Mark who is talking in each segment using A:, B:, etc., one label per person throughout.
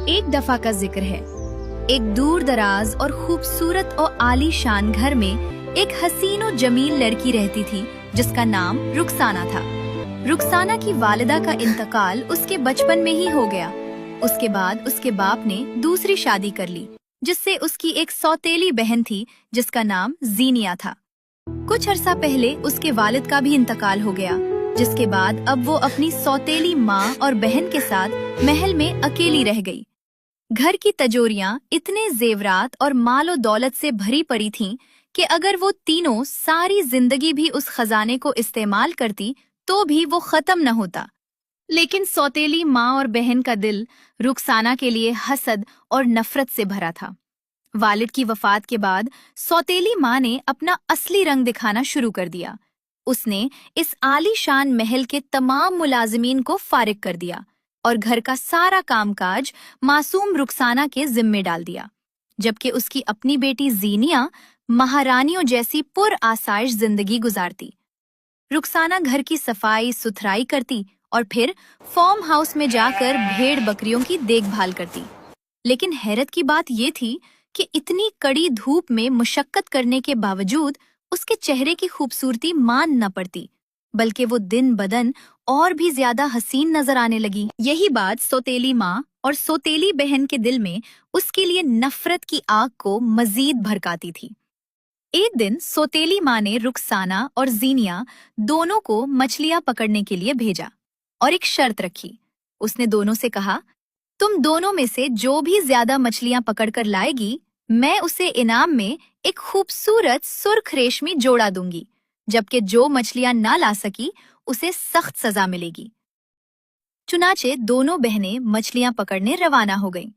A: एक दफा का जिक्र है। एक दूर दराज और खूबसूरत और आलीशान घर में एक हसीन और जमील लड़की रहती थी जिसका नाम रुखसाना था। रुखसाना की वालिदा का इंतकाल उसके बचपन में ही हो गया। उसके बाद उसके बाप ने दूसरी शादी कर ली जिससे उसकी एक सौतेली बहन थी जिसका नाम जीनिया था। कुछ अरसा पहले उसके वालिद का भी इंतकाल हो गया, जिसके बाद अब वो अपनी सौतेली माँ और बहन के साथ महल में अकेली रह गई। घर की तिजोरियां इतने जेवरात और मालो दौलत से भरी पड़ी थीं कि अगर वो तीनों सारी जिंदगी भी उस खजाने को इस्तेमाल करती तो भी वो खत्म न होता। लेकिन सौतेली माँ और बहन का दिल रुखसाना के लिए हसद और नफरत से भरा था। वालिद की वफात के बाद सौतेली माँ ने अपना असली रंग दिखाना शुरू कर दिया। उसने इस आलीशान महल के तमाम मुलाजिमीन को फारिग कर दिया और घर का सारा कामकाज मासूम रुखसाना के जिम्मे डाल दिया, जबकि उसकी अपनी बेटी जीनिया महारानियों जैसी पुर आसाइश जिंदगी गुजारती। रुखसाना घर की सफाई सुथराई करती और फिर फार्म हाउस में जाकर भेड़ बकरियों की देखभाल करती। लेकिन हैरत की बात ये थी कि इतनी कड़ी धूप में मुशक्कत करने के बावजूद उसके चेहरे की खूबसूरती मान न पड़ती, बल्कि वो दिन बदन और भी ज्यादा हसीन नजर आने लगी। यही बात सौतेली माँ और सौतेली बहन के दिल में उसके लिए नफरत की आग को मजीद भड़काती थी। एक दिन सौतेली माँ ने रुखसाना और जीनिया दोनों को मछलियां पकड़ने के लिए भेजा और एक शर्त रखी। उसने दोनों से कहा, तुम दोनों में से जो भी ज्यादा मछलियां पकड़कर लाएगी, मैं उसे इनाम में एक खूबसूरत सुर्ख रेशमी जोड़ा दूंगी, जबकि जो मछलियां ना ला सकी उसे सख्त सजा मिलेगी। चुनाचे दोनों बहनें मछलियां पकड़ने रवाना हो गईं।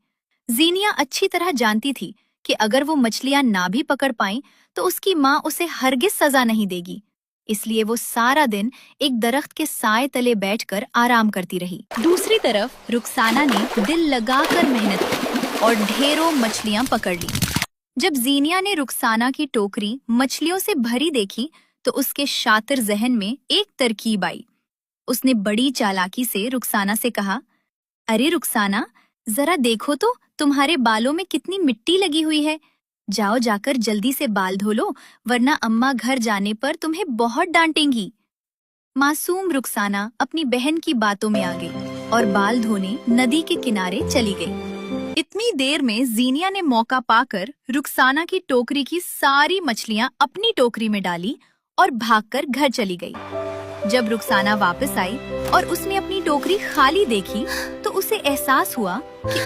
A: जीनिया अच्छी तरह जानती थी कि अगर वो मछलियां ना भी पकड़ पाईं तो उसकी माँ उसे हरगिज सजा नहीं देगी, इसलिए वो सारा दिन एक दरख्त के साए तले बैठकर आराम करती रही। दूसरी तरफ रुखसाना ने दिल लगाकर मेहनत की और ढेरों मछलियां पकड़ ली। जब जीनिया ने रुखसाना की टोकरी मछलियों से भरी देखी तो उसके शातिर जहन में एक तरकीब आई। उसने बड़ी चालाकी से रुखसाना से कहा, अरे रुखसाना, जरा देखो तो तुम्हारे बालों में कितनी मिट्टी लगी हुई है। जाओ जाकर जल्दी से बाल धो लो, वरना अम्मा घर जाने पर तुम्हें बहुत डांटेंगी। मासूम रुखसाना अपनी बहन की बातों में आ गई और बाल धोने नदी के किनारे चली गई। इतनी देर में जीनिया ने मौका पाकर रुखसाना की टोकरी की सारी मछलियां अपनी टोकरी में डाली और भागकर घर चली गई। जब रुखसाना वापस आई और उसने अपनी टोकरी खाली देखी तो उसे एहसास हुआ कि